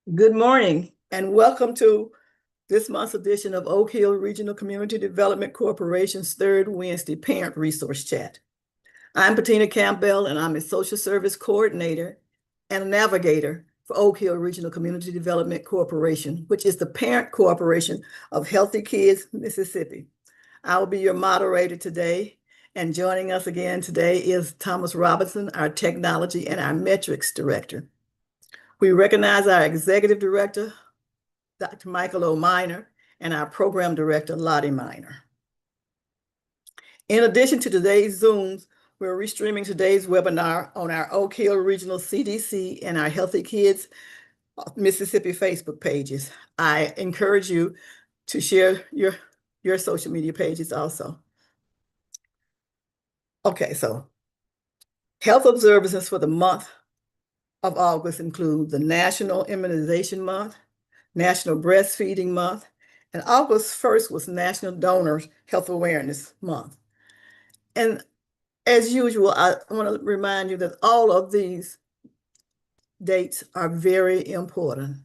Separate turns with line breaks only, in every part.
Good morning and welcome to this month's edition of Oak Hill Regional Community Development Corporation's third Wednesday Parent Resource Chat. I'm Patina Campbell and I'm a Social Service Coordinator and a Navigator for Oak Hill Regional Community Development Corporation, which is the parent corporation of Healthy Kids Mississippi. I will be your moderator today, and joining us again today is Thomas Robinson, our Technology and our Metrics Director. We recognize our Executive Director, Dr. Michael O. Minor, and our Program Director, Lottie Minor. In addition to today's Zooms, we're restreaming today's webinar on our Oak Hill Regional CDC and our Healthy Kids Mississippi Facebook pages. I encourage you to share your social media pages also. Okay, so health observances for the month of August include the National Immunization Month, National Breastfeeding Month, and August 1st was National Donor Health Awareness Month. And as usual, I want to remind you that all of these dates are very important.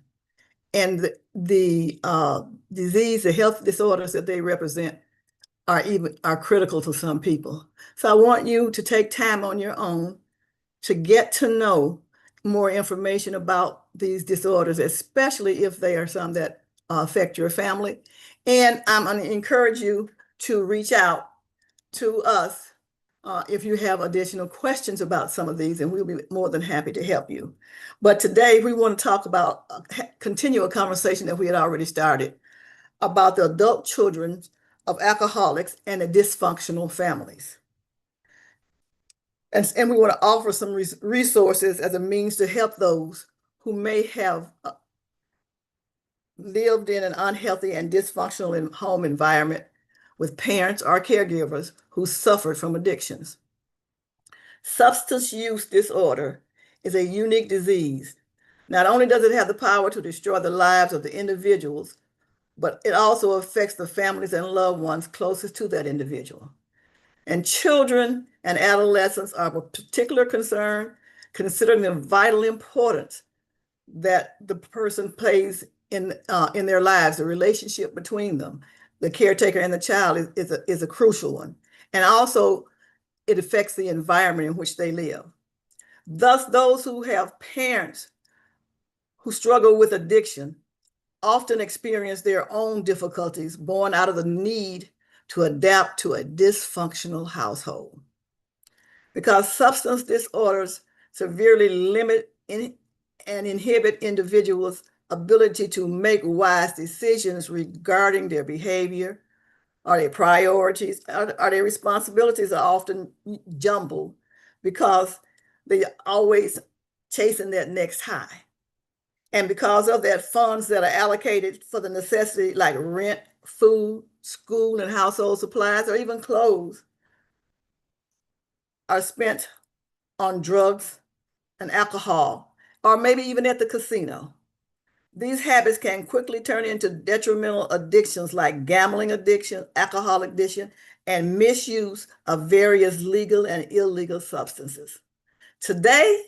And the disease, the health disorders that they represent are critical to some people. So I want you to take time on your own to get to know more information about these disorders, especially if they are some that affect your family. And I'm going to encourage you to reach out to us if you have additional questions about some of these, and we'll be more than happy to help you. But today we want to talk about, continue a conversation that we had already started about the adult children of alcoholics and the dysfunctional families. And we want to offer some resources as a means to help those who may have lived in an unhealthy and dysfunctional home environment with parents or caregivers who suffered from addictions. Substance use disorder is a unique disease. Not only does it have the power to destroy the lives of the individuals, but it also affects the families and loved ones closest to that individual. And children and adolescents are of particular concern, considering the vital importance that the person plays in their lives. The relationship between them, the caretaker and the child, is a crucial one. And also, it affects the environment in which they live. Thus, those who have parents who struggle with addiction often experience their own difficulties born out of the need to adapt to a dysfunctional household. Because substance disorders severely limit and inhibit individuals' ability to make wise decisions regarding their behavior or their priorities, or their responsibilities are often jumbled because they're always chasing that next high. And because of that, funds that are allocated for the necessity like rent, food, school and household supplies, or even clothes are spent on drugs and alcohol, or maybe even at the casino. These habits can quickly turn into detrimental addictions like gambling addiction, alcohol addiction, and misuse of various legal and illegal substances. Today,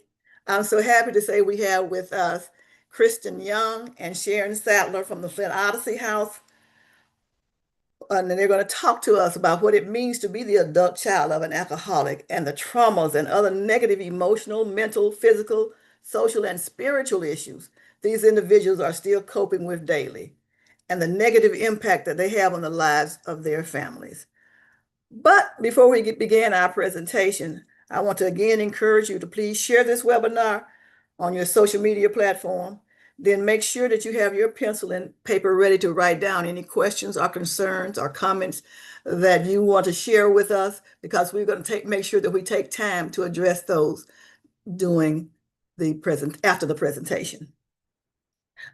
I'm so happy to say we have with us Kristen Young and Sharon Sattler from the Flint Odyssey House. And they're going to talk to us about what it means to be the adult child of an alcoholic and the traumas and other negative emotional, mental, physical, social, and spiritual issues these individuals are still coping with daily, and the negative impact that they have on the lives of their families. But before we begin our presentation, I want to again encourage you to please share this webinar on your social media platform. Then make sure that you have your pencil and paper ready to write down any questions or concerns or comments that you want to share with us, because we're going to make sure that we take time to address those after the presentation.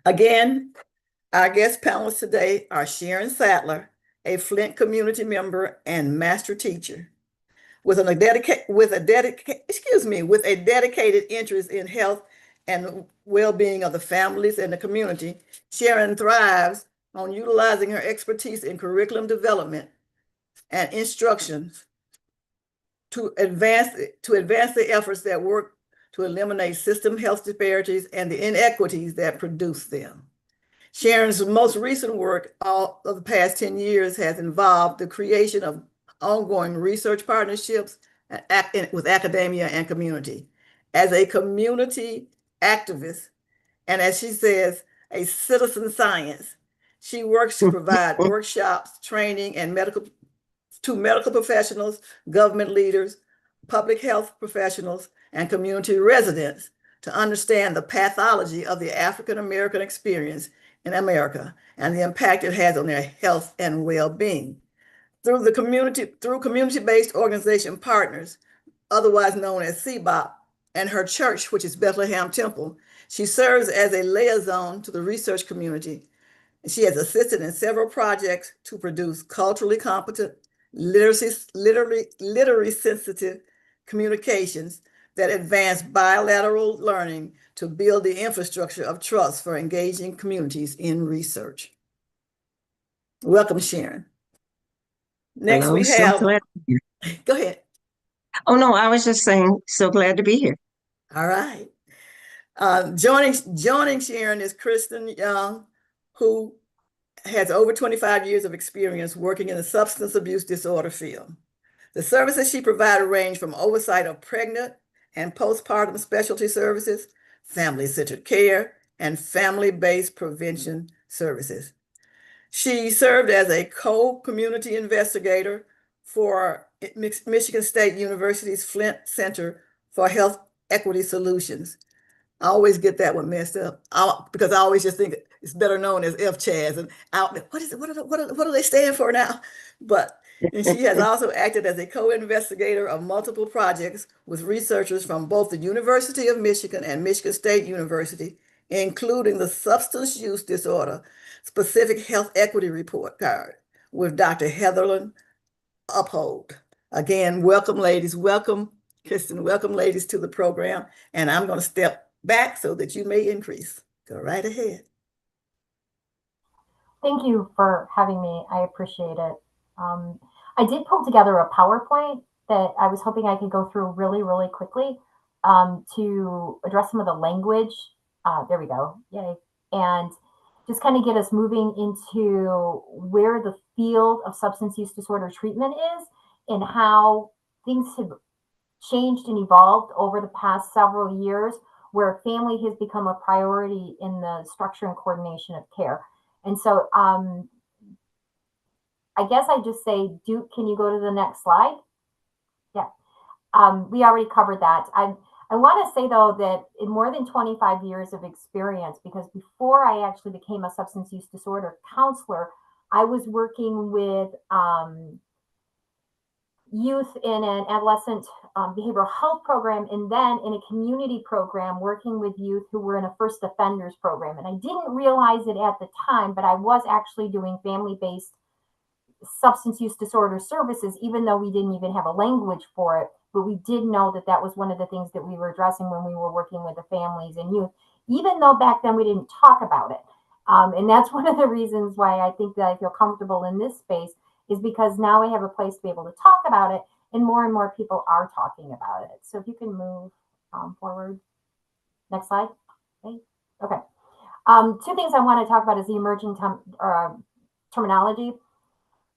Again, our guest panelists today are Sharon Sattler, a Flint community member and master teacher with a dedicated interest in health and well-being of the families and the community. Sharon thrives on utilizing her expertise in curriculum development and instructions to advance the efforts that work to eliminate system health disparities and the inequities that produce them. Sharon's most recent work all of the past 10 years has involved the creation of ongoing research partnerships with academia and community. As a community activist, and as she says, a citizen science, she works to provide workshops, training, and medical professionals, government leaders, public health professionals, and community residents to understand the pathology of the African American experience in America and the impact it has on their health and well-being. Through community-based organization partners, otherwise known as CBOP, and her church, which is Bethlehem Temple, she serves as a liaison to the research community. She has assisted in several projects to produce culturally competent, literary sensitive communications that advance bilateral learning to build the infrastructure of trust for engaging communities in research. Welcome, Sharon. Next,
Hello,
we have, go ahead.
Oh, no, I was just saying, so glad to be here.
All right. Joining Sharon is Kristen Young, who has over 25 years of experience working in the substance abuse disorder field. The services she provided range from oversight of pregnant and postpartum specialty services, family-centered care, and family-based prevention services. She served as a co-community investigator for Michigan State University's Flint Center for Health Equity Solutions. I always get that one messed up because I always just think it's better known as FCHAS. And what is it? What do they stand for now? But and she has also acted as a co-investigator of multiple projects with researchers from both the University of Michigan and Michigan State University, including the Substance Use Disorder Specific Health Equity Report Card with Dr. Heatherlyn Uphold. Again, welcome, ladies. Welcome, Kristen. Welcome, ladies, to the program. And I'm going to step back so that you may increase. Go right ahead.
Thank you for having me. I appreciate it. I did pull together a PowerPoint that I was hoping I could go through really quickly to address some of the language. There we go. Yay. And just kind of get us moving into where the field of substance use disorder treatment is and how things have changed and evolved over the past several years, where family has become a priority in the structure and coordination of care. And so I guess I just say, Duke, can you go to the next slide? Yeah, we already covered that. I want to say, though, that in more than 25 years of experience, because before I actually became a substance use disorder counselor, I was working with youth in an adolescent behavioral health program, and then in a community program working with youth who were in a first offenders program. And I didn't realize it at the time, but I was actually doing family-based substance use disorder services, even though we didn't even have a language for it. But we did know that that was one of the things that we were addressing when we were working with the families and youth, even though back then we didn't talk about it. And that's one of the reasons why I think that I feel comfortable in this space, is because now we have a place to be able to talk about it, and more people are talking about it. So if you can move forward. Next slide. Okay. Two things I want to talk about is the emerging terminology.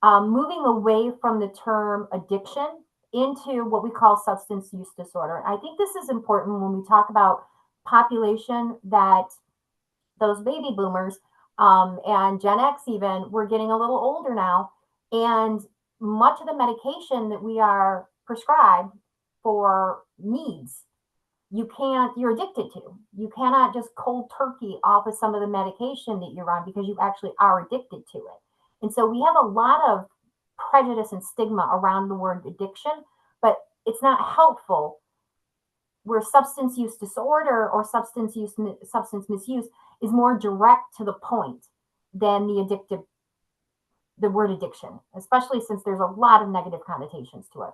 Moving away from the term addiction into what we call substance use disorder. I think this is important when we talk about population, that those baby boomers and Gen X even, we're getting a little older now, and much of the medication that we are prescribed for needs, you're addicted to. You cannot just cold turkey off of some of the medication that you're on, because you actually are addicted to it. And so we have a lot of prejudice and stigma around the word addiction, but it's not helpful. Where substance use disorder or substance misuse is more direct to the point than the word addiction, especially since there's a lot of negative connotations to it.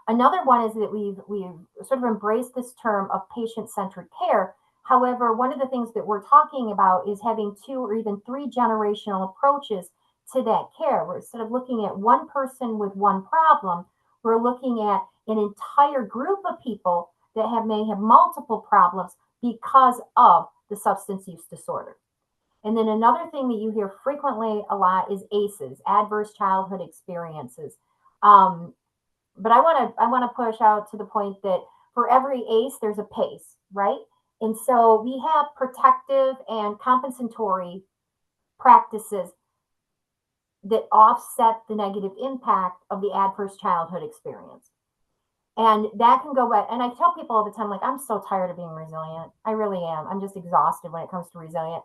Another one is that we've sort of embraced this term of patient-centered care. However, one of the things that we're talking about is having 2 or even 3 generational approaches to that care. Where instead of looking at one person with one problem, we're looking at an entire group of people that may have multiple problems because of the substance use disorder. And then another thing that you hear frequently a lot is ACEs, adverse childhood experiences. But I want to push out to the point that for every ACE, there's a PACE, right? And so we have protective and compensatory practices that offset the negative impact of the adverse childhood experience. And that can go back. And I tell people all the time, like, I'm so tired of being resilient. I really am. I'm just exhausted when it comes to resilient,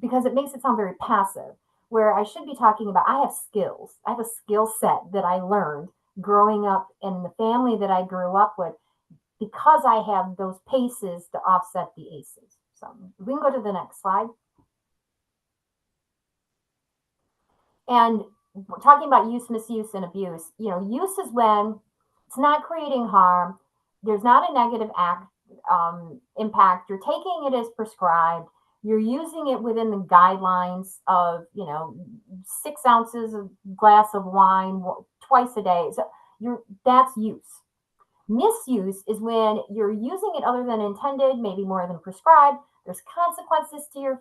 because it makes it sound very passive, where I should be talking about, I have skills. I have a skill set that I learned growing up in the family that I grew up with, because I have those PACEs to offset the ACEs. So we can go to the next slide. And we're talking about use, misuse, and abuse. Use is when it's not creating harm. There's not a negative impact. You're taking it as prescribed. You're using it within the guidelines of, 6 ounces of glass of wine twice a day. So that's use. Misuse is when you're using it other than intended, maybe more than prescribed. There's consequences to your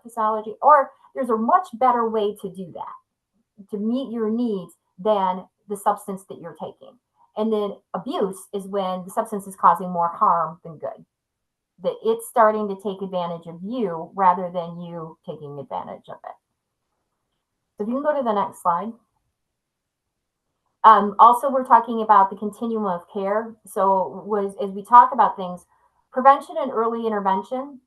physiology, or there's a much better way to do that, to meet your needs than the substance that you're taking. And then abuse is when the substance is causing more harm than good, that it's starting to take advantage of you rather than you taking advantage of it. So if you can go to the next slide. Also, we're talking about the continuum of care. So as we talk about things, prevention and early intervention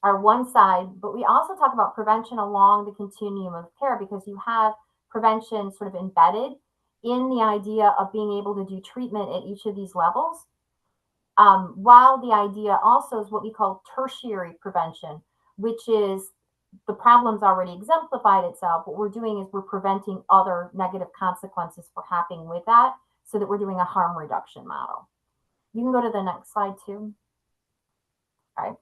are one side, but we also talk about prevention along the continuum of care, because you have prevention sort of embedded in the idea of being able to do treatment at each of these levels. While the idea also is what we call tertiary prevention, which is the problem's already exemplified itself. What we're doing is we're preventing other negative consequences for happening with that, so that we're doing a harm reduction model. You can go to the next slide too. All right.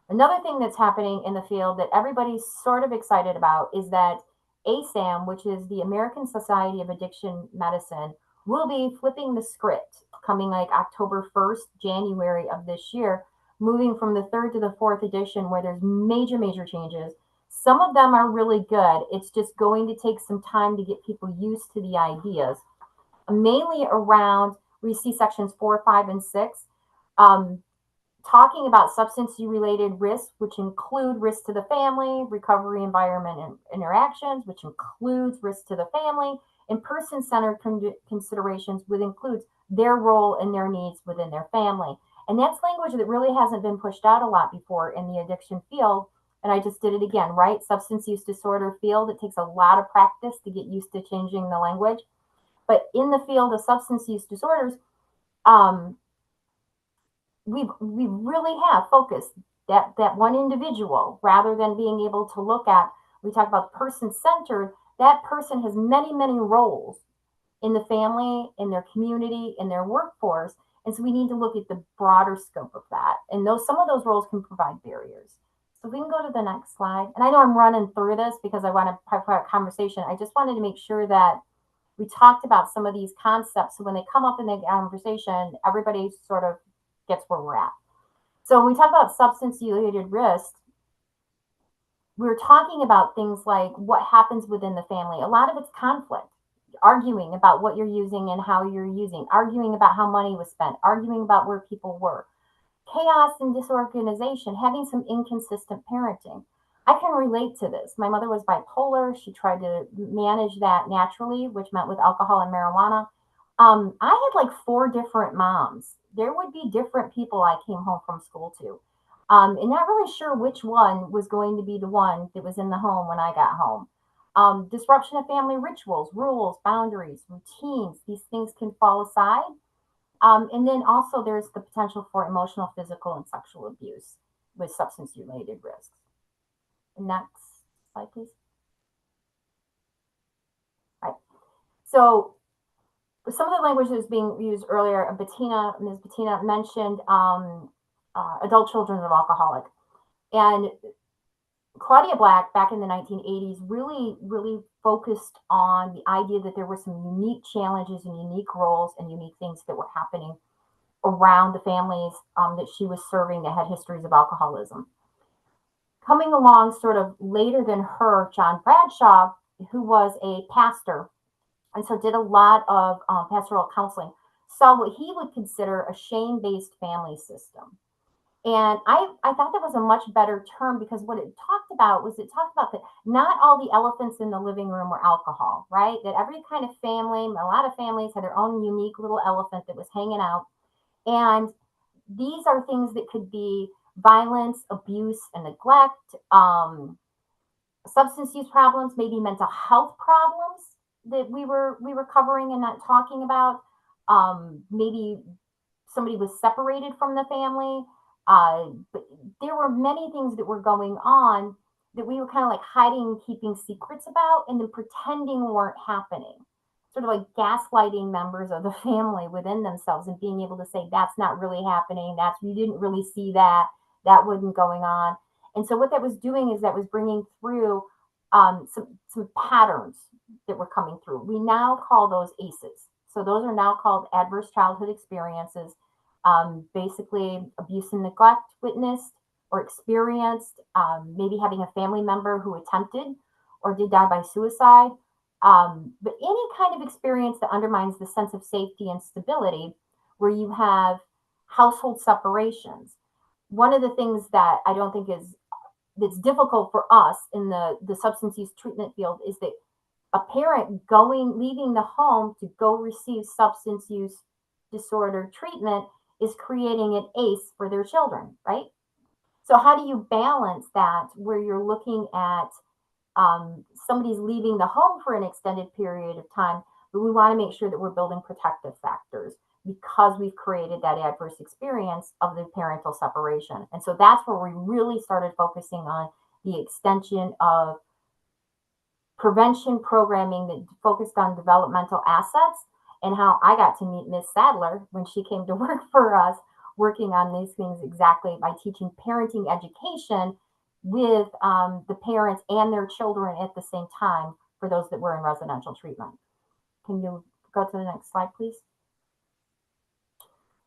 Another thing that's happening in the field that everybody's sort of excited about is that ASAM, which is the American Society of Addiction Medicine, will be flipping the script coming like October 1st, January of this year, moving from the 3rd to the 4th edition, where there's major changes. Some of them are really good. It's just going to take some time to get people used to the ideas. Mainly around, we see sections 4, 5, and 6, talking about substance-related risks, which include risk to the family, recovery environment and interactions, which includes risk to the family, and person-centered considerations, which includes their role and their needs within their family. And that's language that really hasn't been pushed out a lot before in the addiction field. And I just did it again, right? Substance use disorder field, it takes a lot of practice to get used to changing the language. But in the field of substance use disorders, we really have focused that one individual, rather than being able to look at, we talk about person-centered, that person has many roles in the family, in their community, in their workforce. And so we need to look at the broader scope of that. And some of those roles can provide barriers. So we can go to the next slide. And I know I'm running through this because I want to have a conversation. I just wanted to make sure that we talked about some of these concepts, so when they come up in the conversation, everybody sort of gets where we're at. So when we talk about substance-related risk, we're talking about things like what happens within the family. A lot of it's conflict, arguing about what you're using and how you're using, arguing about how money was spent, arguing about where people were. Chaos and disorganization, having some inconsistent parenting. I can relate to this. My mother was bipolar. She tried to manage that naturally, which meant with alcohol and marijuana. I had like 4 different moms. There would be different people I came home from school to. And not really sure which one was going to be the one that was in the home when I got home. Disruption of family rituals, rules, boundaries, routines. These things can fall aside. And then also there's the potential for emotional, physical, and sexual abuse with substance-related risks. Next slide, please. All right. So some of the language that was being used earlier, Ms. Bettina mentioned adult children of alcoholic. And Claudia Black, back in the 1980s, really focused on the idea that there were some unique challenges and unique roles and unique things that were happening around the families that she was serving that had histories of alcoholism. Coming along sort of later than her, John Bradshaw, who was a pastor, and so did a lot of pastoral counseling, saw what he would consider a shame-based family system. And I thought that was a much better term, because what it talked about that not all the elephants in the living room were alcohol, right? That every kind of family, a lot of families had their own unique little elephant that was hanging out. And these are things that could be violence, abuse, and neglect, substance use problems, maybe mental health problems that we were covering and not talking about. Maybe somebody was separated from the family. But there were many things that were going on that we were kind of like hiding, keeping secrets about, and then pretending weren't happening. Sort of like gaslighting members of the family within themselves and being able to say, that's not really happening. You didn't really see that. That wasn't going on. And so what that was doing is that was bringing through some patterns that were coming through. We now call those ACEs. So those are now called adverse childhood experiences. Basically abuse and neglect witnessed or experienced, maybe having a family member who attempted or did die by suicide. But any kind of experience that undermines the sense of safety and stability, where you have household separations. One of the things that I don't think that's difficult for us in the substance use treatment field is that a parent leaving the home to go receive substance use disorder treatment is creating an ACE for their children, right? So how do you balance that where you're looking at somebody's leaving the home for an extended period of time, but we want to make sure that we're building protective factors because we've created that adverse experience of the parental separation. And so that's where we really started focusing on the extension of prevention programming that focused on developmental assets, and how I got to meet Miss Sadler when she came to work for us, working on these things exactly by teaching parenting education with the parents and their children at the same time for those that were in residential treatment. Can you go to the next slide, please?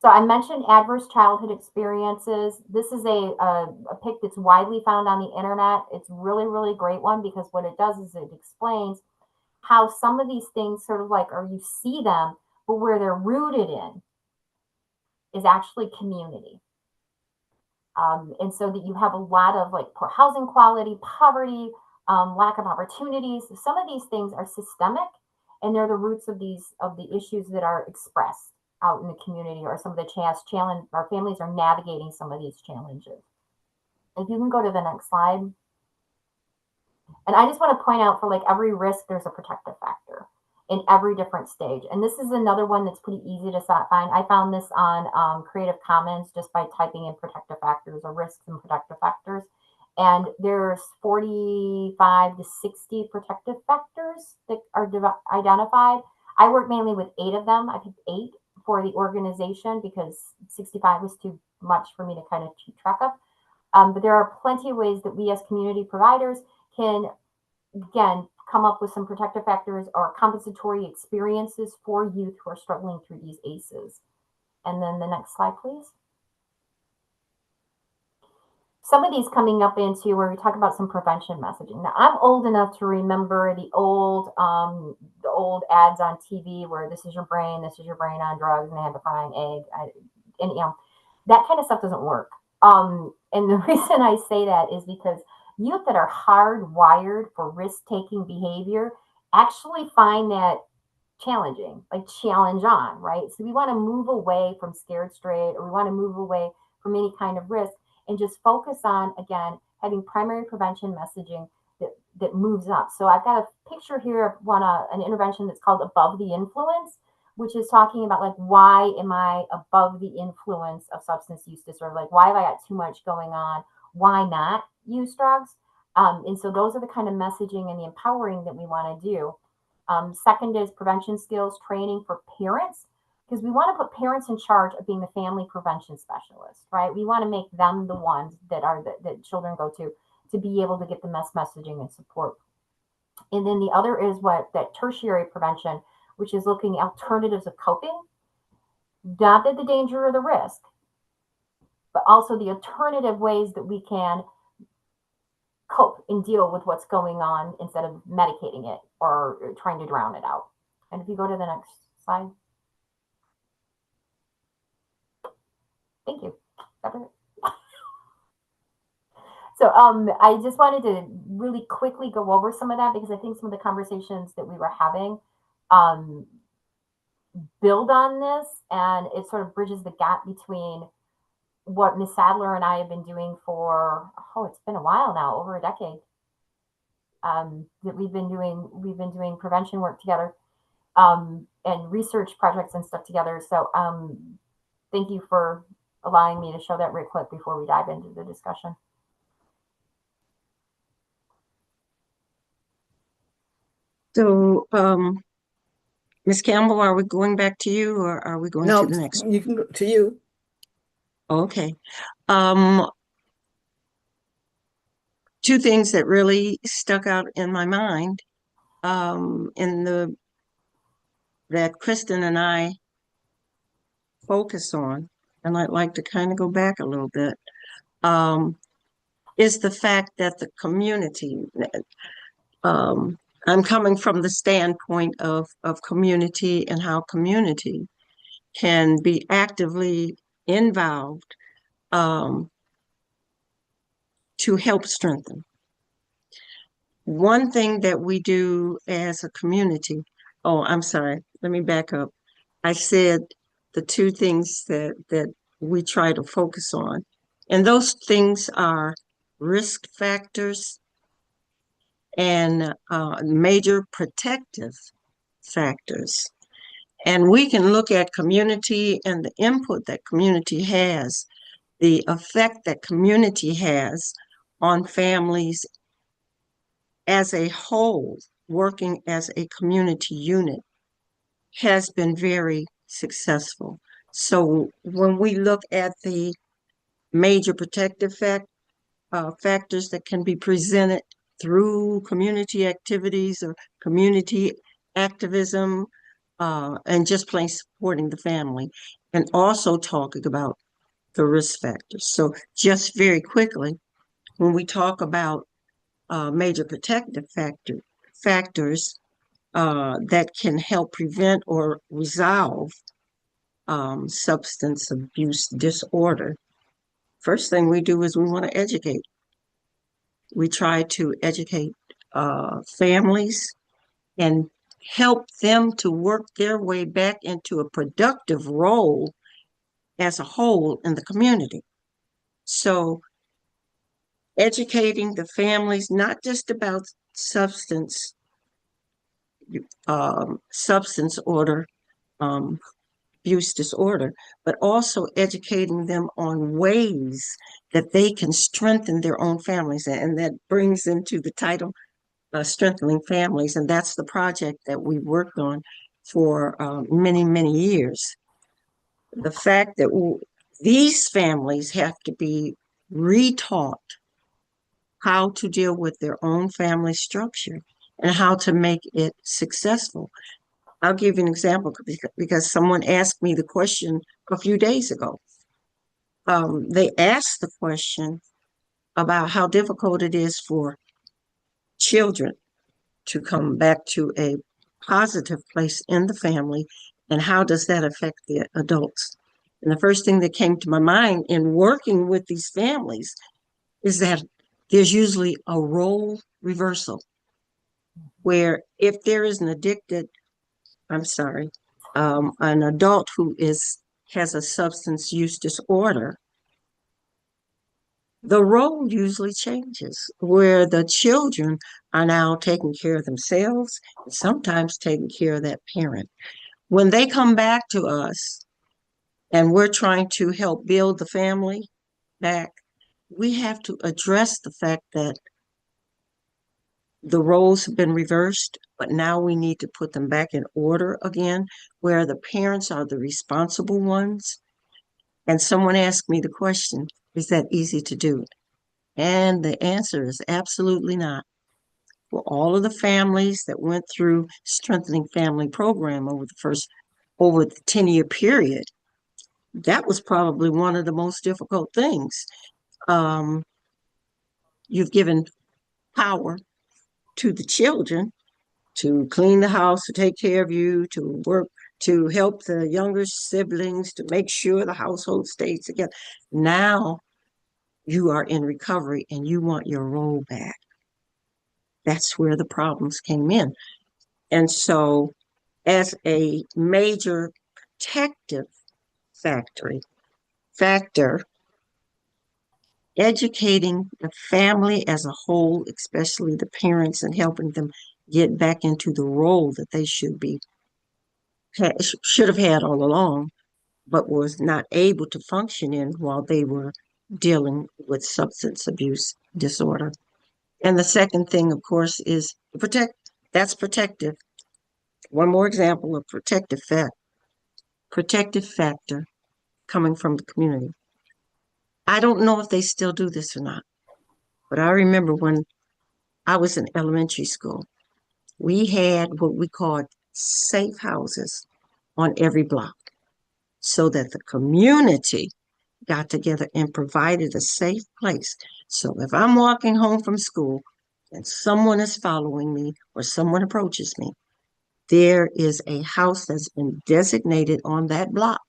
So I mentioned adverse childhood experiences. This is a pic that's widely found on the internet. It's really, really great one, because what it does is it explains how some of these things sort of like, or you see them, but where they're rooted in is actually community. And so that you have a lot of like poor housing quality, poverty, lack of opportunities. Some of these things are systemic, and they're the roots of the issues that are expressed out in the community, or some of the challenge our families are navigating some of these challenges. If you can go to the next slide. And I just want to point out, for like every risk, there's a protective factor in every different stage. And this is another one that's pretty easy to find. I found this on Creative Commons just by typing in protective factors or risks and protective factors. And there's 45 to 60 protective factors that are identified. I work mainly with 8 of them. I picked 8 for the organization because 65 was too much for me to kind of keep track of. But there are plenty of ways that we as community providers can, again, come up with some protective factors or compensatory experiences for youth who are struggling through these ACEs. And then the next slide, please. Some of these coming up into where we talk about some prevention messaging. Now, I'm old enough to remember the old ads on TV where this is your brain on drugs, and they have a frying egg. And you know, that kind of stuff doesn't work. And the reason I say that is because youth that are hardwired for risk-taking behavior actually find that challenging, like challenge on, right? So we want to move away from scared straight, or we want to move away from any kind of risk and just focus on, again, having primary prevention messaging that moves up. So I've got a picture here of an intervention that's called Above the Influence, which is talking about like, why am I above the influence of substance use disorder? Like, why have I got too much going on? Why not use drugs? And so those are the kind of messaging and the empowering that we want to do. Second is prevention skills training for parents, because we want to put parents in charge of being the family prevention specialist, right? We want to make them the ones that children go to be able to get the messaging and support. And then the other is that tertiary prevention, which is looking at alternatives of coping. Not that the danger or the risk, but also the alternative ways that we can cope and deal with what's going on instead of medicating it or trying to drown it out. And if you go to the next slide. Thank you. So I just wanted to really quickly go over some of that because I think some of the conversations that we were having build on this, and it sort of bridges the gap between what Ms. Sadler and I have been doing for, it's been a while now, over a decade. That we've been doing prevention work together, and research projects and stuff together. So thank you for allowing me to show that real quick before we dive into the discussion.
So, Ms. Campbell, are we going back to you or are we going
No,
to the next?
you can go to you.
Okay. Two things that really stuck out in my mind that Kristen and I focus on, and I'd like to kind of go back a little bit, is the fact that the community, I'm coming from the standpoint of community and how community can be actively involved to help strengthen. One thing that we do as a community, I'm sorry, let me back up. I said the two things that we try to focus on, and those things are risk factors and major protective factors. And we can look at community and the input that community has, the effect that community has on families as a whole, working as a community unit, has been very successful. So when we look at the major protective factors that can be presented through community activities or community activism, and just plain supporting the family, and also talking about the risk factors. So just very quickly, when we talk about major protective factors that can help prevent or resolve substance abuse disorder, first thing we do is we want to educate. We try to educate families and help them to work their way back into a productive role as a whole in the community. So educating the families, not just about substance order, abuse disorder, but also educating them on ways that they can strengthen their own families. And that brings into the title, Strengthening Families. And that's the project that we worked on for many, many years. The fact that these families have to be retaught how to deal with their own family structure and how to make it successful. I'll give you an example because someone asked me the question a few days ago. They asked the question about how difficult it is for children to come back to a positive place in the family, and how does that affect the adults? And the first thing that came to my mind in working with these families is that there's usually a role reversal, where if there is an an adult who has a substance use disorder, the role usually changes, where the children are now taking care of themselves, and sometimes taking care of that parent. When they come back to us and we're trying to help build the family back, we have to address the fact that the roles have been reversed, but now we need to put them back in order again, where the parents are the responsible ones. And someone asked me the question, is that easy to do? And the answer is absolutely not. For all of the families that went through Strengthening Family program over the 10-year period, that was probably one of the most difficult things. Um, you've given power to the children to clean the house, to take care of you, to work, to help the younger siblings, to make sure the household stays together. Now you are in recovery and you want your role back. That's where the problems came in. And so, as a major protective factor, educating the family as a whole, especially the parents, and helping them get back into the role that they should have had all along, but was not able to function in while they were dealing with substance abuse disorder. And the second thing, of course, is that's protective. One more example of protective factor coming from the community. I don't know if they still do this or not, but I remember when I was in elementary school, we had what we called safe houses on every block so that the community got together and provided a safe place. So if I'm walking home from school and someone is following me or someone approaches me, there is a house that's been designated on that block.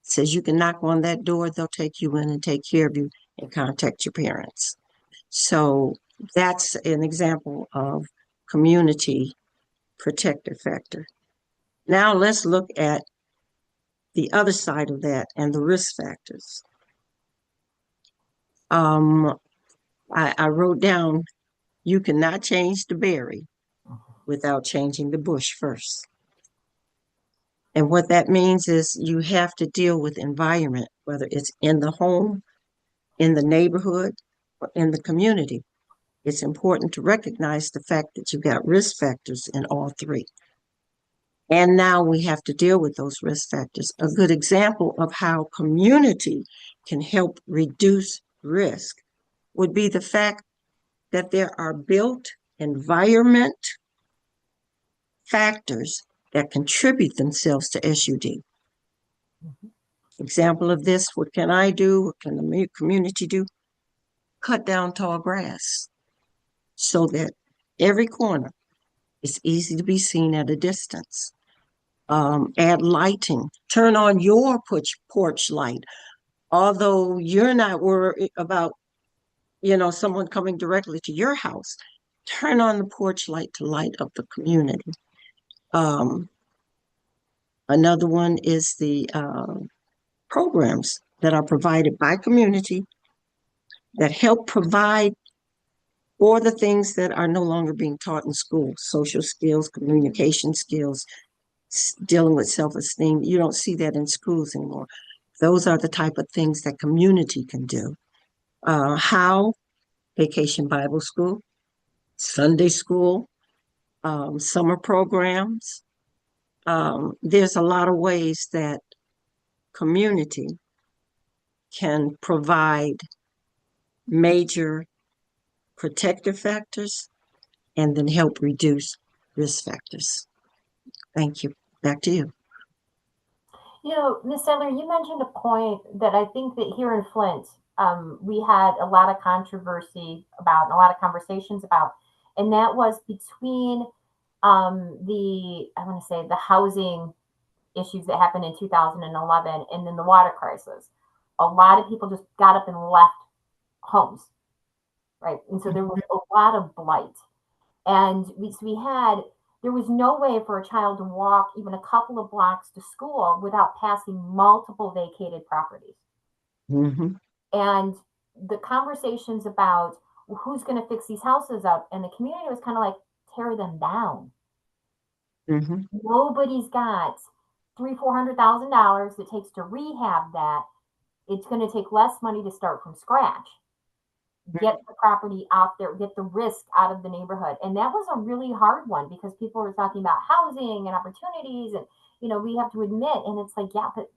It says you can knock on that door, they'll take you in and take care of you and contact your parents. So that's an example of community protective factor. Now let's look at the other side of that and the risk factors. I wrote down, you cannot change the berry without changing the bush first. And what that means is you have to deal with environment, whether it's in the home, in the neighborhood, or in the community. It's important to recognize the fact that you've got risk factors in all three. And now we have to deal with those risk factors. A good example of how community can help reduce risk would be the fact that there are built environment factors that contribute themselves to SUD. Example of this, what can I do? What can the community do? Cut down tall grass so that every corner is easy to be seen at a distance. Add lighting, turn on your porch light. Although you're not worried about, someone coming directly to your house, turn on the porch light to light up the community. Another one is the programs that are provided by community that help provide for the things that are no longer being taught in school: social skills, communication skills, dealing with self-esteem. You don't see that in schools anymore. Those are the type of things that community can do. How? Vacation Bible School, Sunday school, summer programs. There's a lot of ways that community can provide major protective factors and then help reduce risk factors. Thank you. Back to you.
Ms. Sandler, you mentioned a point that I think that here in Flint, we had a lot of controversy about and a lot of conversations about, and that was between the housing issues that happened in 2011 and then the water crisis. A lot of people just got up and left homes, right? And so there was a lot of blight. And there was no way for a child to walk even a couple of blocks to school without passing multiple vacated properties.
Mm-hmm.
And the conversations about who's going to fix these houses up, and the community was kind of like, tear them down.
Mm-hmm.
Nobody's got $300,000-$400,000 that takes to rehab that. It's going to take less money to start from scratch. Get the property out there, get the risk out of the neighborhood. And that was a really hard one because people were talking about housing and opportunities. And, we have to admit, and it's like, yeah, but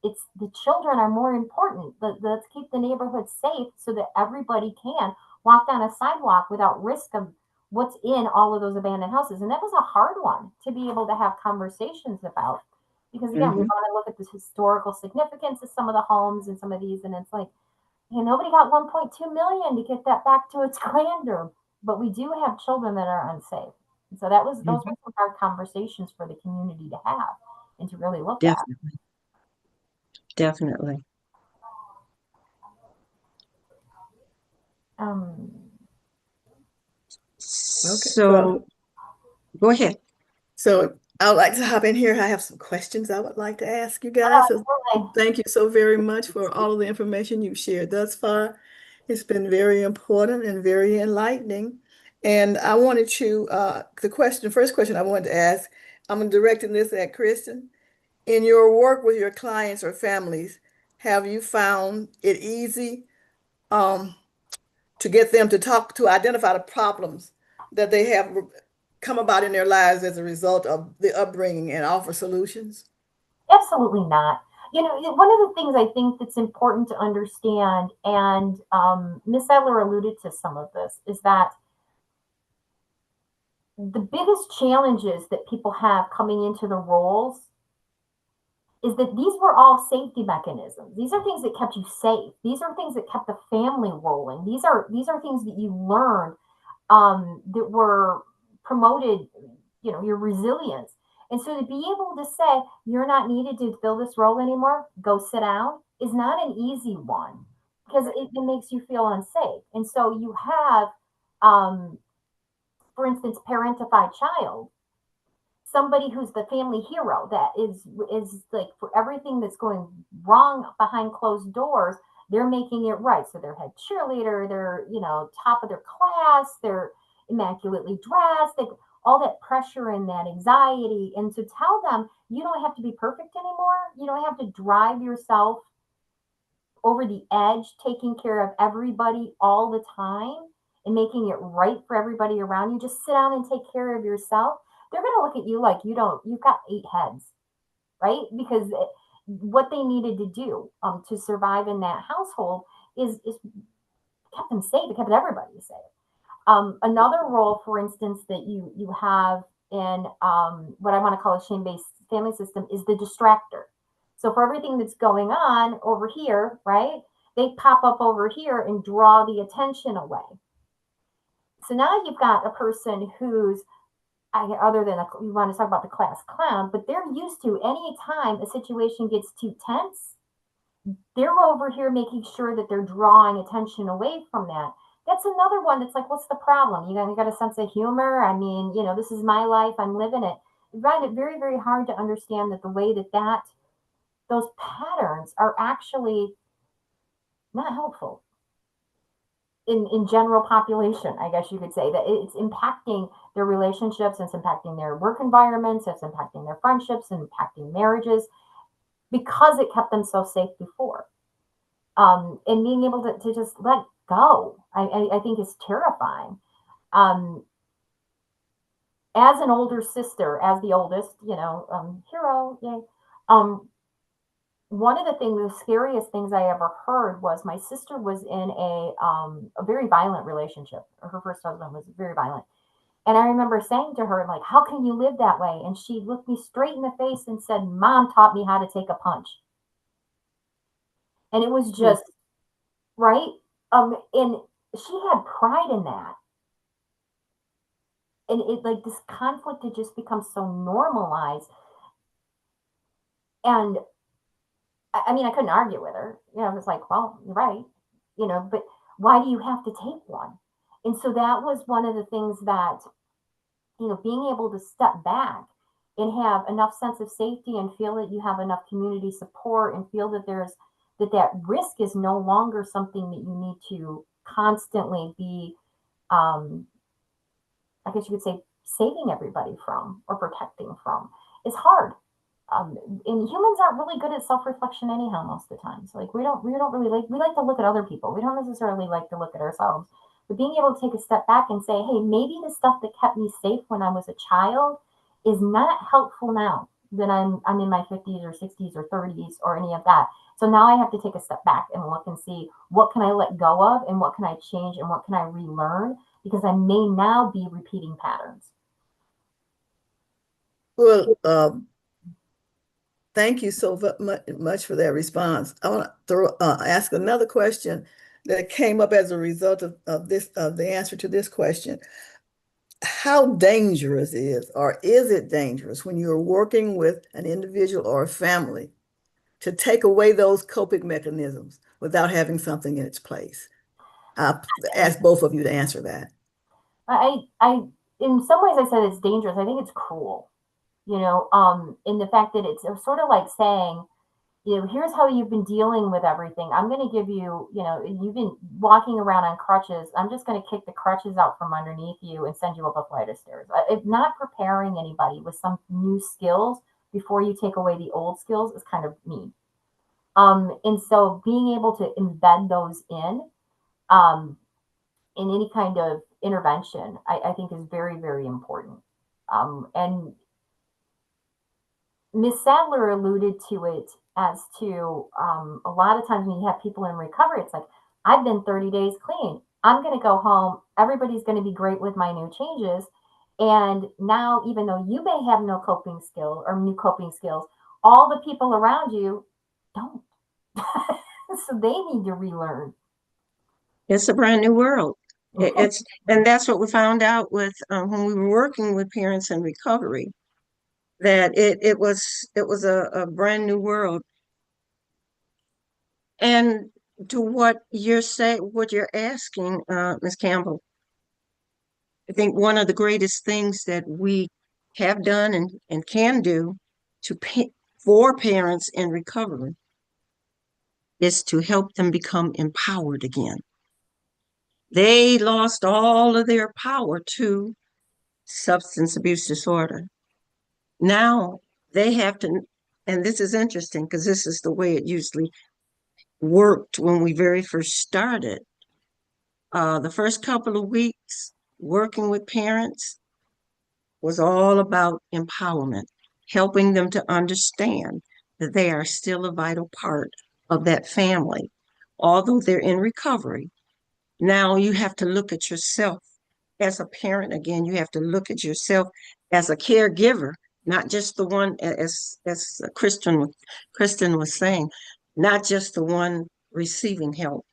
it's the children are more important. Let's keep the neighborhood safe so that everybody can walk down a sidewalk without risk of what's in all of those abandoned houses. And that was a hard one to be able to have conversations about. Because again, we
Mhm.
want to look at the historical significance of some of the homes and some of these, and it's like, nobody got 1.2 million to get that back to its grandeur, but we do have children that are unsafe. And so those were
Mhm.
some hard conversations for the community to have and to really look at.
Definitely. Definitely.
Um,
Okay,
So go ahead.
so I would like to hop in here. I have some questions I would like to ask you guys. So
Absolutely.
thank you so very much for all of the information you've shared thus far. It's been very important and very enlightening. And I wanted to, the first question I wanted to ask, I'm directing this at Kristen. In your work with your clients or families, have you found it easy um, to get them to identify the problems that they have come about in their lives as a result of the upbringing and offer solutions?
Absolutely not. One of the things I think that's important to understand, and Miss Edler alluded to some of this, is that the biggest challenges that people have coming into the roles is that these were all safety mechanisms. These are things that kept you safe. These are things that kept the family rolling. These are things that you learned, that were promoted, your resilience. And so to be able to say you're not needed to fill this role anymore, go sit down, is not an easy one because it makes you feel unsafe. And so you have, um, for instance, parentified child, somebody who's the family hero that is like, for everything that's going wrong behind closed doors, they're making it right. So they're head cheerleader, they're, top of their class, they're immaculately dressed, they, all that pressure and that anxiety. And to tell them you don't have to be perfect anymore, you don't have to drive yourself over the edge, taking care of everybody all the time and making it right for everybody around you. Just sit down and take care of yourself. They're going to look at you like you've got 8 heads, right? Because what they needed to do, to survive in that household is kept them safe. It kept everybody safe. Another role, for instance, that you have in, what I want to call a shame-based family system is the distractor. So for everything that's going on over here, right, they pop up over here and draw the attention away. So now you've got a person who's, other than we want to talk about the class clown, but they're used to any time a situation gets too tense, they're over here making sure that they're drawing attention away from that. That's another one that's like, what's the problem? You got a sense of humor? I mean, this is my life. I'm living it. I find it very, very hard to understand that the way that those patterns are actually not helpful in general population. I guess you could say that it's impacting their relationships, it's impacting their work environments, it's impacting their friendships, impacting marriages because it kept them so safe before. And being able to just let go, I think is terrifying. Um, as an older sister, as the oldest, hero, yay. One of the scariest things I ever heard was my sister was in a very violent relationship. Her first husband was very violent. And I remember saying to her, like, how can you live that way? And she looked me straight in the face and said, Mom taught me how to take a punch. And it was
Mm.
just, right? And she had pride in that. And it, like, this conflict had just become so normalized. And I mean, I couldn't argue with her. I was like, well, you're right. But why do you have to take one? And so that was one of the things that, being able to step back and have enough sense of safety and feel that you have enough community support and feel that that risk is no longer something that you need to constantly be, um, I guess you could say, saving everybody from or protecting from, is hard. And humans aren't really good at self-reflection anyhow most of the time. So like we don't really like, we like to look at other people. We don't necessarily like to look at ourselves. But being able to take a step back and say, hey, maybe the stuff that kept me safe when I was a child is not helpful now that I'm in my 50s or 60s or 30s or any of that. So now I have to take a step back and look and see what can I let go of and what can I change and what can I relearn, because I may now be repeating patterns.
Well, Thank you so much for that response. I want to ask another question that came up as a result of the answer to this question. How dangerous is it dangerous when you're working with an individual or a family to take away those coping mechanisms without having something in its place? I'll ask both of you to answer that.
In some ways, I said it's dangerous. I think it's cruel, in the fact that it's sort of like saying, here's how you've been dealing with everything. I'm going to give you, you've been walking around on crutches. I'm just going to kick the crutches out from underneath you and send you up a flight of stairs. If not preparing anybody with some new skills before you take away the old skills is kind of mean. And so being able to embed those in any kind of intervention, I think is very, very important. And Ms. Sadler alluded to it as to a lot of times when you have people in recovery, it's like, I've been 30 days clean. I'm going to go home. Everybody's going to be great with my new changes. And now, even though you may have no coping skill or new coping skills, all the people around you don't. So they need to relearn.
It's a brand new world. And that's what we found out with when we were working with parents in recovery, that it was a brand new world. And to what you're asking, Ms. Campbell, I think one of the greatest things that we have done and can do for parents in recovery is to help them become empowered again. They lost all of their power to substance abuse disorder. Now they have to, and this is interesting because this is the way it usually worked when we very first started. The first couple of weeks working with parents was all about empowerment, helping them to understand that they are still a vital part of that family, although they're in recovery. Now you have to look at yourself as a parent again. You have to look at yourself as a caregiver, not just the one, as Kristen was saying, not just the one receiving help,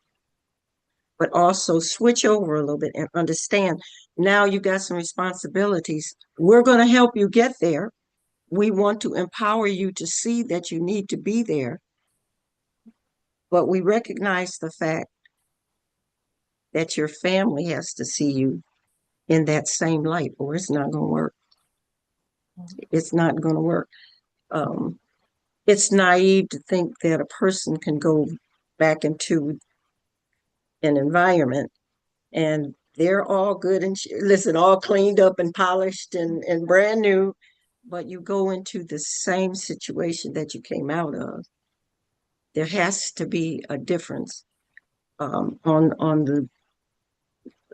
but also switch over a little bit and understand now you got some responsibilities. We're going to help you get there. We want to empower you to see that you need to be there. But we recognize the fact that your family has to see you in that same light, or it's not going to work. It's not going to work. It's naive to think that a person can go back into an environment and they're all good and listen, all cleaned up and polished and brand new, but you go into the same situation that you came out of. There has to be a difference on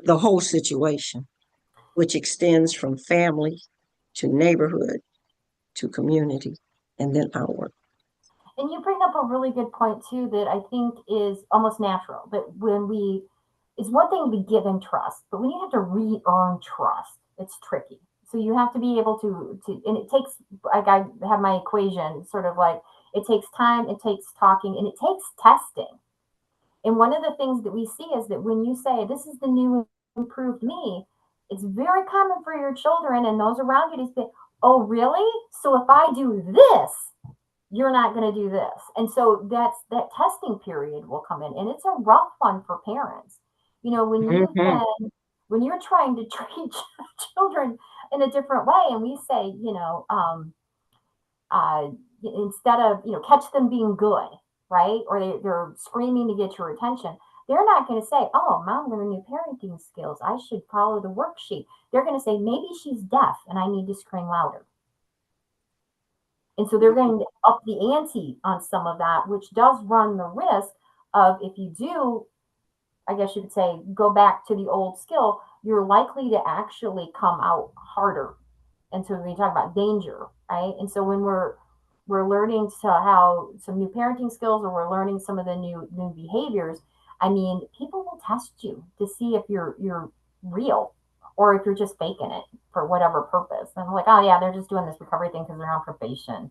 the whole situation, which extends from family to neighborhood to community and then outward.
And you bring up a really good point too that I think is almost natural. That it's one thing to be given trust, but when you have to re-earn trust, it's tricky. So you have to be able to, and it takes, like I have my equation sort of like, it takes time, it takes talking, and it takes testing. And one of the things that we see is that when you say, this is the new improved me, it's very common for your children and those around you to say, oh, really? So if I do this, you're not going to do this. And so that testing period will come in, and it's a rough one for parents. When you're trying to treat children in a different way, and we say, instead of, catch them being good, right? Or they're screaming to get your attention. They're not going to say, oh, mom learned new parenting skills. I should follow the worksheet. They're going to say, maybe she's deaf and I need to scream louder. And so they're going to up the ante on some of that, which does run the risk of, if you do, I guess you could say, go back to the old skill, you're likely to actually come out harder. And so when you talk about danger, right? And so when we're learning to how some new parenting skills, or we're learning some of the new behaviors, I mean, people will test you to see if you're real or if you're just faking it for whatever purpose. And I'm like, oh yeah, they're just doing this recovery thing because they're on probation.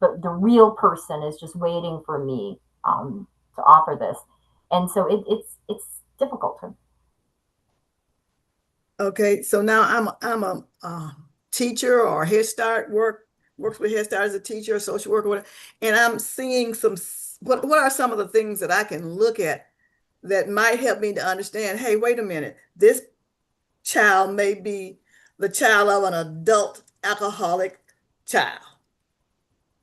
the real person is just waiting for me to offer this. And so it's difficult to.
Okay, so now I'm a teacher or Head Start works with Head Start as a teacher, a social worker, whatever, and I'm seeing what are some of the things that I can look at that might help me to understand, hey, wait a minute, this child may be the child of an adult alcoholic child.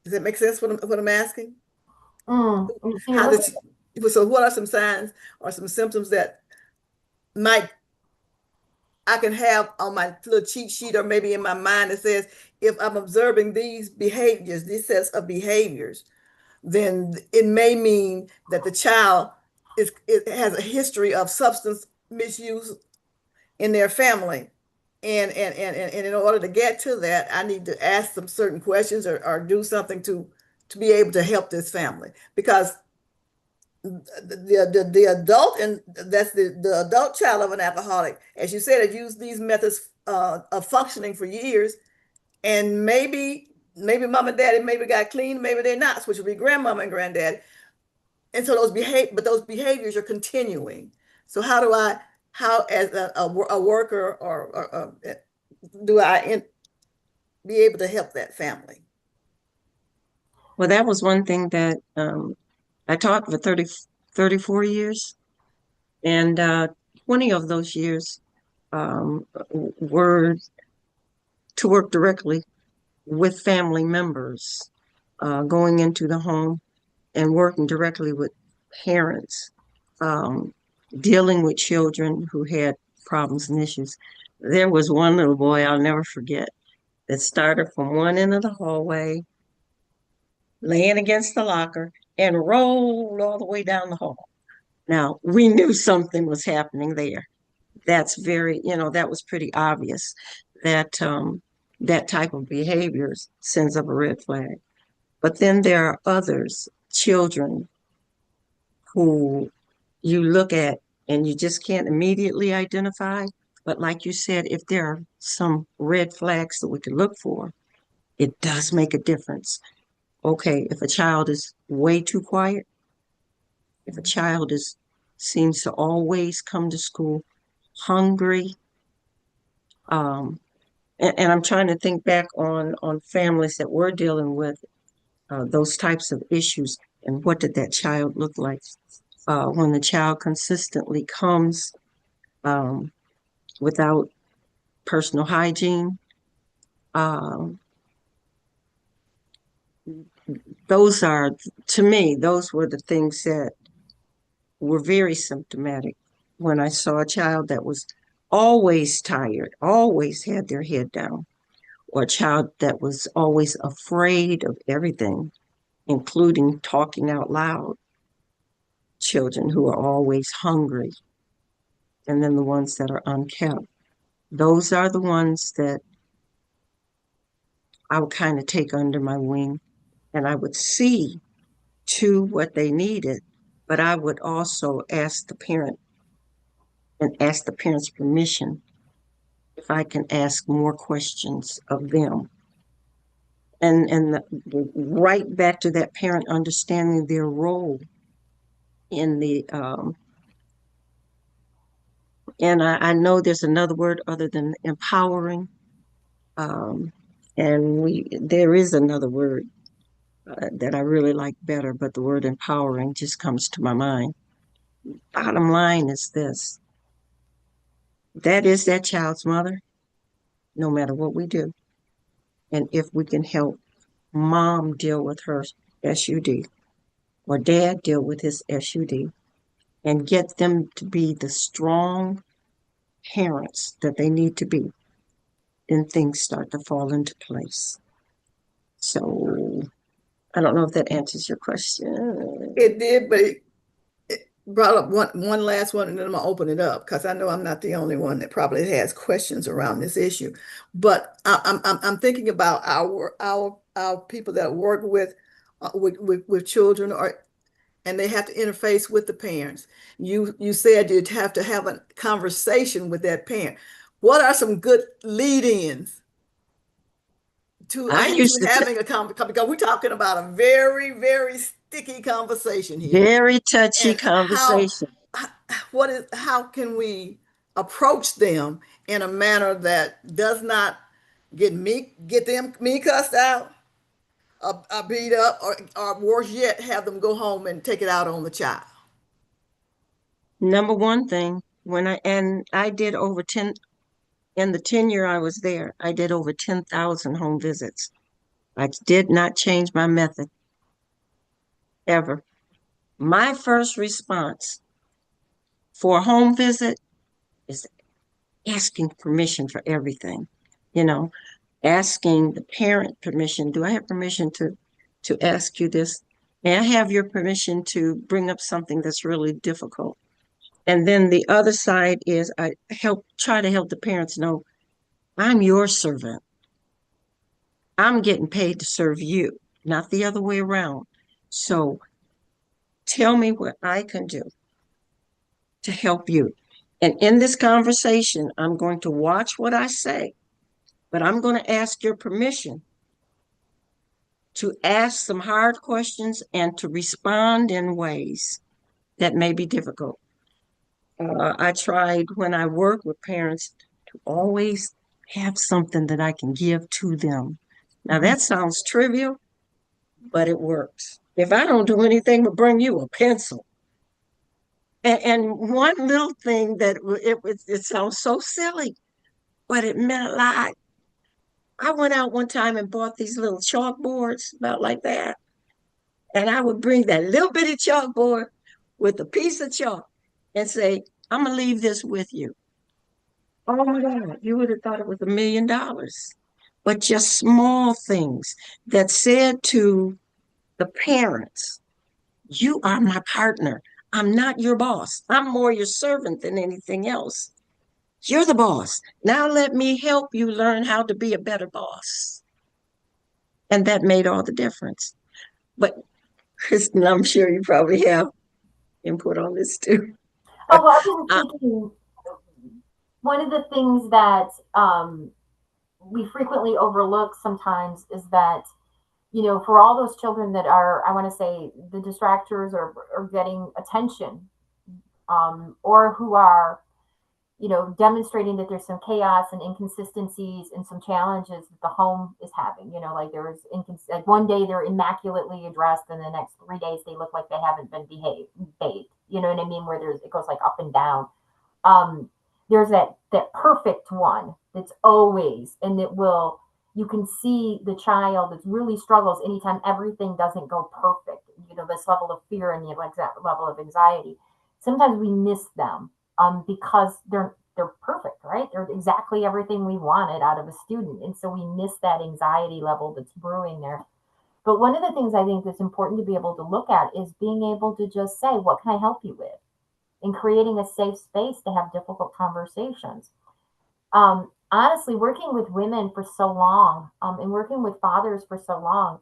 Does that make sense what I'm asking?
So you're
How
looking.
does so what are some signs or some symptoms that might I can have on my little cheat sheet or maybe in my mind that says, if I'm observing these behaviors, these sets of behaviors, then it may mean that the child it has a history of substance misuse in their family. And in order to get to that, I need to ask some certain questions or do something to be able to help this family. Because the adult, and that's the adult child of an alcoholic, as you said, have used these methods of functioning for years, and maybe mom and daddy maybe got clean, maybe they're not, which would be grandmama and granddad. And so those behaviors are continuing. So how as a worker or do be able to help that family?
Well, that was one thing that I taught for 34 years, and 20 of those years were to work directly with family members, going into the home and working directly with parents, um, dealing with children who had problems and issues. There was one little boy I'll never forget that started from one end of the hallway, laying against the locker, and rolled all the way down the hall. Now, we knew something was happening there. That's that was pretty obvious that that type of behavior sends up a red flag. But then there are others, children, who you look at and you just can't immediately identify. But like you said, if there are some red flags that we can look for, it does make a difference. Okay, if a child is way too quiet, if a child seems to always come to school hungry, um, and I'm trying to think back on families that we're dealing with those types of issues, and what did that child look like? When the child consistently comes um, without personal hygiene, um, those are, to me, those were the things that were very symptomatic when I saw a child that was always tired, always had their head down, or a child that was always afraid of everything, including talking out loud, children who are always hungry, and then the ones that are unkept. Those are the ones that I would kind of take under my wing, and I would see to what they needed, but I would also ask the parent and ask the parent's permission if I can ask more questions of them. Right back to that parent understanding their role in the and I know there's another word other than empowering, um, and there is another word that I really like better, but the word empowering just comes to my mind. Bottom line is this: that is that child's mother, no matter what we do, and if we can help mom deal with her SUD or dad deal with his SUD and get them to be the strong parents that they need to be, then things start to fall into place. So I don't know if that answers your question.
It did, but it brought up one last one, and then I'm gonna open it up because I know I'm not the only one that probably has questions around this issue. But I'm thinking about our people that work with children, and they have to interface with the parents. You said you'd have to have a conversation with that parent. What are some good lead-ins
I used
actually
to
having a conversation, because we're talking about a very, very sticky conversation here.
very touchy
And
conversation.
how can we approach them in a manner that does not get me cussed out, beat up, or worse yet, have them go home and take it out on the child?
Number one thing, I did over 10, in the 10 year I was there, I did over 10,000 home visits. I did not change my method ever. My first response for a home visit is asking permission for everything. You know, asking the parent permission. Do I have permission to ask you this? May I have your permission to bring up something that's really difficult? And then the other side is I try to help the parents know I'm your servant. I'm getting paid to serve you, not the other way around. So tell me what I can do to help you. And in this conversation, I'm going to watch what I say, but I'm going to ask your permission to ask some hard questions and to respond in ways that may be difficult. I tried when I work with parents to always have something that I can give to them. Now,
Mhm.
that sounds trivial, but it works. If I don't do anything but bring you a pencil, and one little thing that it sounds so silly, but it meant a lot. I went out one time and bought these little chalkboards about like that. And I would bring that little bitty chalkboard with a piece of chalk and say, I'm going to leave this with you. Oh my God, you would have thought it was $1 million. But just small things that said to the parents, you are my partner. I'm not your boss. I'm more your servant than anything else. You're the boss. Now let me help you learn how to be a better boss. And that made all the difference. But Kristen, I'm sure you probably have input on this too.
Oh, well, I was
Uh,
thinking one of the things that we frequently overlook sometimes is that, for all those children that are, I want to say, the distractors or getting attention, or who are, demonstrating that there's some chaos and inconsistencies and some challenges that the home is having. Like like one day they're immaculately addressed, and the next 3 days they look like they haven't been bathed. You know what I mean? Where it goes like up and down. um there's that perfect one that's always, and it will, you can see the child that really struggles anytime everything doesn't go perfect, this level of fear and the exact level of anxiety. Sometimes we miss them, because they're perfect, right? They're exactly everything we wanted out of a student, and so we miss that anxiety level that's brewing there. But one of the things I think that's important to be able to look at is being able to just say, what can I help you with? And creating a safe space to have difficult conversations. Honestly, working with women for so long, and working with fathers for so long,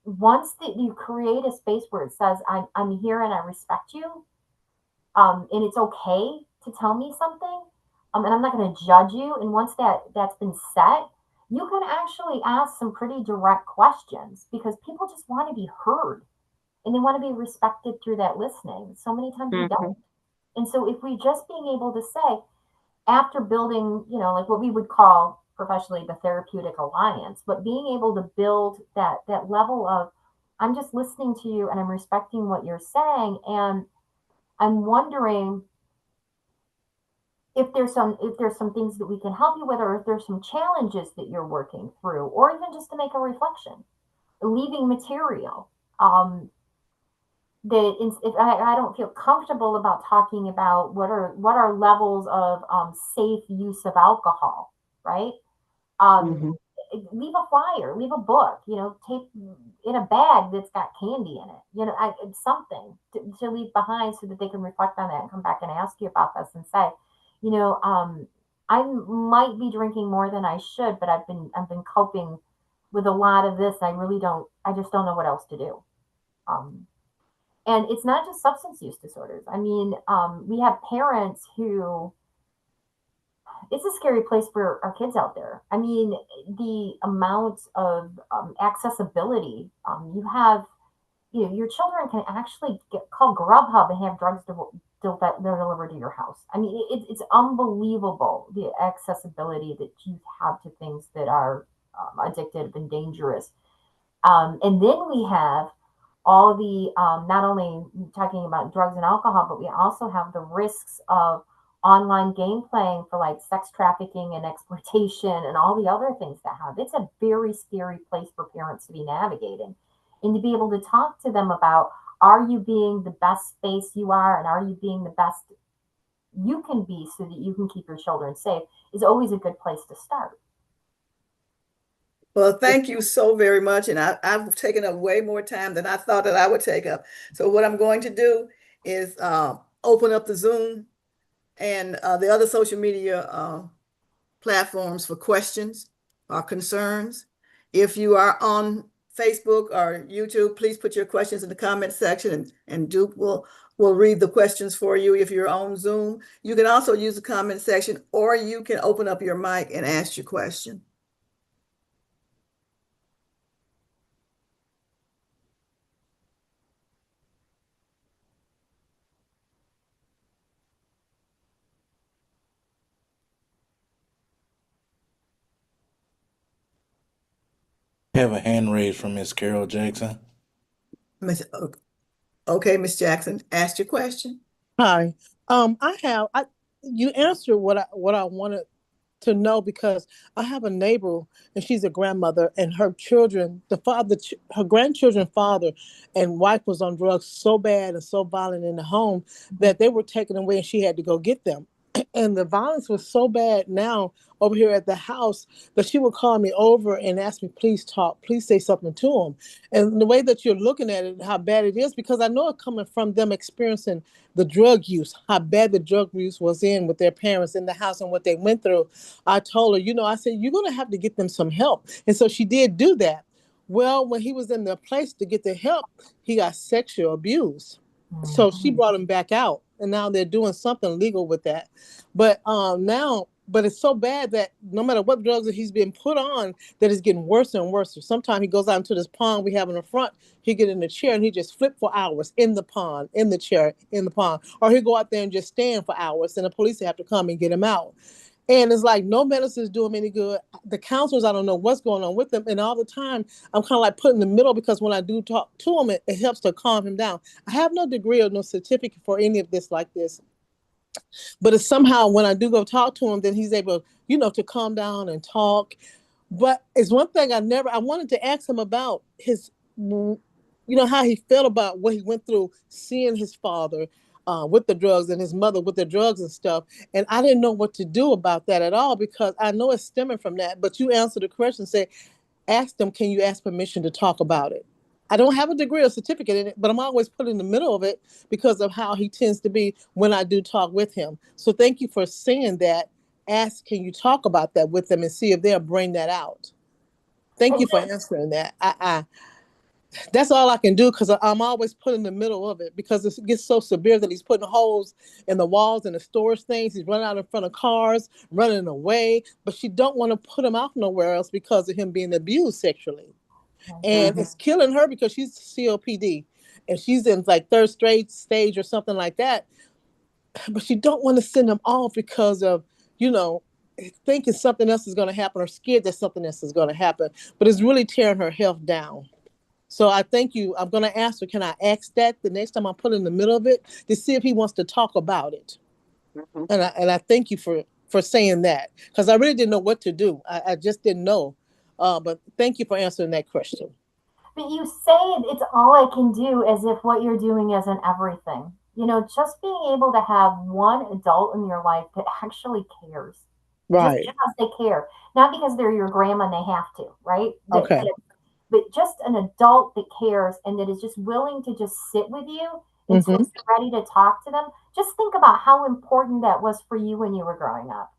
once that you create a space where it says, I'm here and I respect you, and it's okay to tell me something, and I'm not going to judge you. And once that's been set, you can actually ask some pretty direct questions, because people just want to be heard and they want to be respected through that listening. So many times we
mhm.
don't. And so if we just being able to say, after building, like what we would call professionally the therapeutic alliance, but being able to build that level of, I'm just listening to you and I'm respecting what you're saying, and I'm wondering if there's some things that we can help you with, or if there's some challenges that you're working through, or even just to make a reflection, leaving material. If I don't feel comfortable about talking about what are levels of safe use of alcohol, right? Um,
Mhm.
leave a flyer, leave a book, tape in a bag that's got candy in it, it's something to leave behind, so that they can reflect on that and come back and ask you about this and say, you know, um, I might be drinking more than I should, but I've been coping with a lot of this. I just don't know what else to do. Um, and it's not just substance use disorders. I mean, we have parents who it's a scary place for our kids out there. I mean, the amount of accessibility, you have, your children can actually call Grubhub and have drugs delivered to your house. I mean, it's unbelievable the accessibility that you have to things that are addictive and dangerous. And then we have all the not only talking about drugs and alcohol, but we also have the risks of online game playing for like sex trafficking and exploitation and all the other things that have. It's a very scary place for parents to be navigating, and to be able to talk to them about, are you being the best space you are, and are you being the best you can be so that you can keep your children safe, is always a good place to start.
Well, thank you so very much. And I've taken up way more time than I thought that I would take up. So what I'm going to do is open up the Zoom and the other social media platforms for questions or concerns. If you are on Facebook or YouTube, please put your questions in the comment section, and Duke will read the questions for you. If you're on Zoom, you can also use the comment section, or you can open up your mic and ask your question.
I have a hand raised from Miss Carol Jackson.
Okay, Miss Jackson, ask your question.
Hi. You answered what I wanted to know, because I have a neighbor and she's a grandmother, and her children, her grandchildren's father and wife was on drugs so bad and so violent in the home that they were taken away and she had to go get them. And the violence was so bad now over here at the house that she would call me over and ask me, please talk, please say something to them. And the way that you're looking at it, how bad it is, because I know it coming from them experiencing the drug use, how bad the drug use was in with their parents in the house and what they went through. I told her, I said, you're going to have to get them some help. And so she did do that. Well, when he was in the place to get the help, he got sexually abused. So she brought him back out, and now they're doing something legal with that. But but it's so bad that no matter what drugs that he's been put on, that it's getting worse and worse. So sometimes he goes out into this pond we have in the front, he get in the chair and he just flip for hours in the pond, in the chair, in the pond. Or he'll go out there and just stand for hours, and the police have to come and get him out. And it's like no medicines do him any good. The counselors, I don't know what's going on with them. And all the time, I'm kind of like put in the middle, because when I do talk to him, it helps to calm him down. I have no degree or no certificate for any of this like this. But it's somehow when I do go talk to him, then he's able, to calm down and talk. But it's one thing I wanted to ask him about his, how he felt about what he went through seeing his father with the drugs and his mother with the drugs and stuff. And I didn't know what to do about that at all, because I know it's stemming from that. But you answered the question, say, ask them, can you ask permission to talk about it? I don't have a degree or certificate in it, but I'm always put in the middle of it because of how he tends to be when I do talk with him. So thank you for saying that. Ask, can you talk about that with them and see if they'll bring that out? Thank you for answering that. That's all I can do, because I'm always put in the middle of it, because it gets so severe that he's putting holes in the walls and the storage things. He's running out in front of cars, running away, but she don't want to put him out nowhere else because of him being abused sexually. And it's killing her, because she's COPD and she's in like third stage or something like that. But she don't want to send him off because of, thinking something else is going to happen, or scared that something else is going to happen. But it's really tearing her health down. So I thank you. I'm going to ask her, can I ask that the next time I put in the middle of it, to see if he wants to talk about it? And I thank you for saying that, because I really didn't know what to do. I just didn't know. But thank you for answering that question.
But you say it's all I can do, as if what you're doing isn't everything. Just being able to have one adult in your life that actually cares.
Right.
Just because they care. Not because they're your grandma and they have to, right?
Okay.
But just an adult that cares and that is just willing to just sit with you until you're ready to talk to them. Just think about how important that was for you when you were growing up.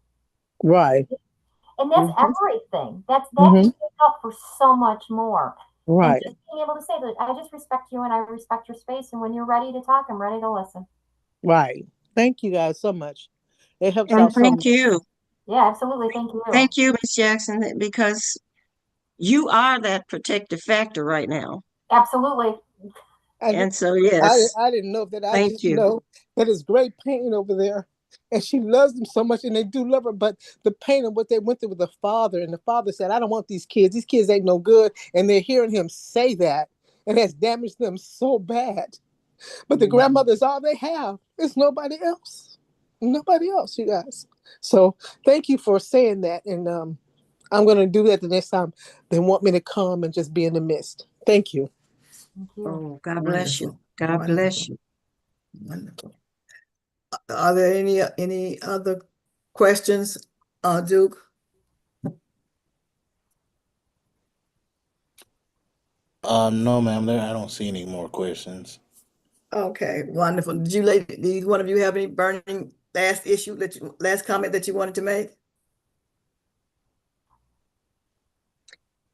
Right.
And that's everything. That makes up for so much more.
Right.
And just being able to say that I just respect you and I respect your space. And when you're ready to talk, I'm ready to listen.
Right. Thank you guys so much. It helps
And
out so
thank
much.
you.
Yeah, absolutely. Thank you.
Thank you, Ms. Jackson, because you are that protective factor right now.
Absolutely.
I, di-
And so, yes,
I didn't know that. I
thank
just
you.
know that it's great pain over there. And she loves them so much, and they do love her. But the pain of what they went through with the father, and the father said, I don't want these kids. These kids ain't no good. And they're hearing him say that, and has damaged them so bad. But the grandmother's all they have. It's nobody else. Nobody else, you guys. So thank you for saying that. And I'm going to do that the next time they want me to come and just be in the midst. Thank you.
Thank you.
Oh, God bless you.
Wonderful.
God bless
Wonderful.
you.
Wonderful. Are there any other questions, Duke?
No, ma'am. There, I don't see any more questions.
Okay, wonderful. Did one of you have any burning last comment that you wanted to make?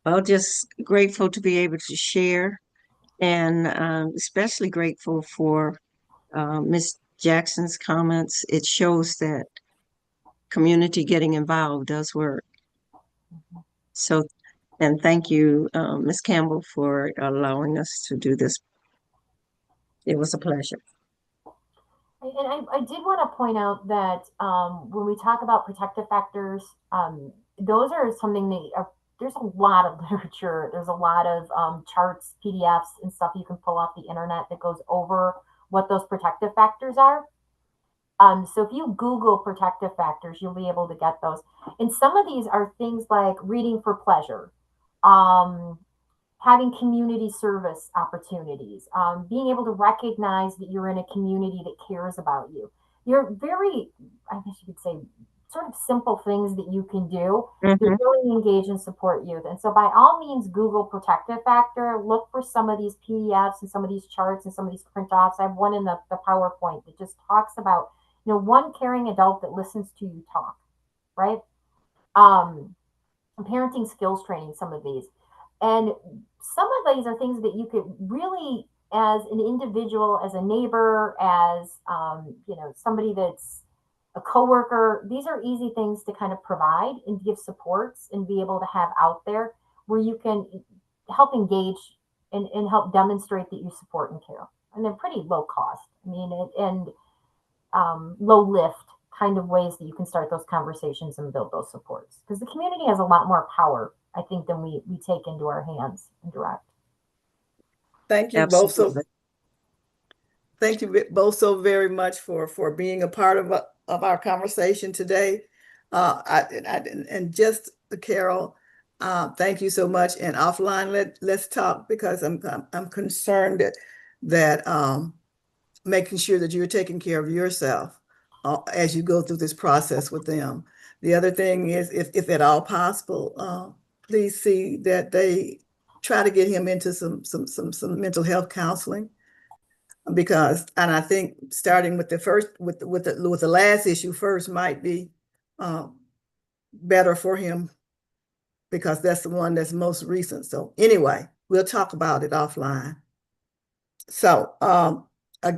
Well, just grateful to be able to share, and especially grateful for Ms. Jackson's comments. It shows that community getting involved does work. So, and thank you, Ms. Campbell, for allowing us to do this. It was a pleasure.
And I did want to point out that when we talk about protective factors, those are something that there's a lot of literature. There's a lot of charts, PDFs, and stuff you can pull off the internet that goes over what those protective factors are. So if you Google protective factors, you'll be able to get those. And some of these are things like reading for pleasure, um, having community service opportunities, being able to recognize that you're in a community that cares about you. You're very, I guess you could say, sort of simple things that you can do to
Mhm.
really engage and support youth. And so, by all means, Google Protective Factor, look for some of these PDFs and some of these charts and some of these print offs. I have one in the PowerPoint that just talks about, one caring adult that listens to you talk, right? Um, Parenting skills training, some of these. And some of these are things that you could really, as an individual, as a neighbor, as somebody that's a coworker, these are easy things to kind of provide and give supports and be able to have out there where you can help engage and help demonstrate that you support and care. And they're pretty low cost. I mean, and low lift kind of ways that you can start those conversations and build those supports, because the community has a lot more power, I think, than we take into our hands and direct.
Thank you both
Absolutely.
thank you both so very much for being a part of our conversation today. And just Carol, thank you so much. And offline, let's talk, because I'm concerned that making sure that you're taking care of yourself as you go through this process with them. The other thing is, if at all possible, please see that they try to get him into some mental health counseling, because, and I think starting with the last issue first might be better for him, because that's the one that's most recent. So anyway, we'll talk about it offline. So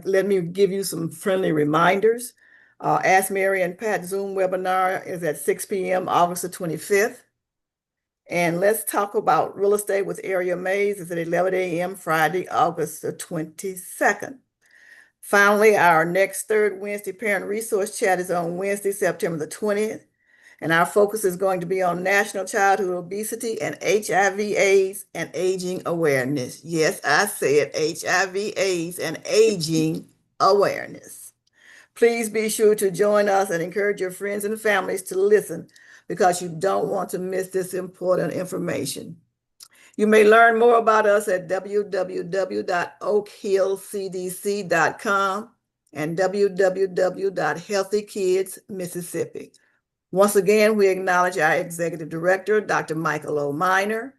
let me give you some friendly reminders. Ask Mary and Pat Zoom webinar is at 6 p.m. August the 25th. And let's talk about real estate with Area Mays is at 11 a.m. Friday, August the 22nd. Finally, our next third Wednesday parent resource chat is on Wednesday, September the 20th. And our focus is going to be on national childhood obesity and HIV/AIDS and aging awareness. Yes, I said HIV/AIDS and aging awareness. Please be sure to join us and encourage your friends and families to listen, because you don't want to miss this important information. You may learn more about us at www.oakhillcdc.com and www.healthykidsmississippi. Once again, we acknowledge our Executive Director, Dr. Michael O. Minor,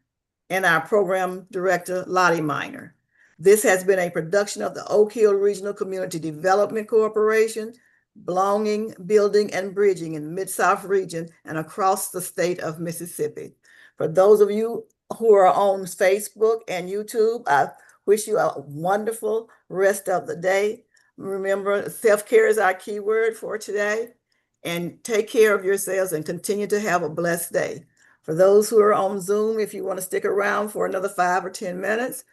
and our Program Director, Lottie Minor. This has been a production of the Oak Hill Regional Community Development Corporation, belonging, building, and bridging in Mid-South region and across the state of Mississippi. For those of you who are on Facebook and YouTube, I wish you a wonderful rest of the day. Remember, self-care is our key word for today. and take care of yourselves and continue to have a blessed day. For those who are on Zoom, if you want to stick around for another 5 or 10 minutes,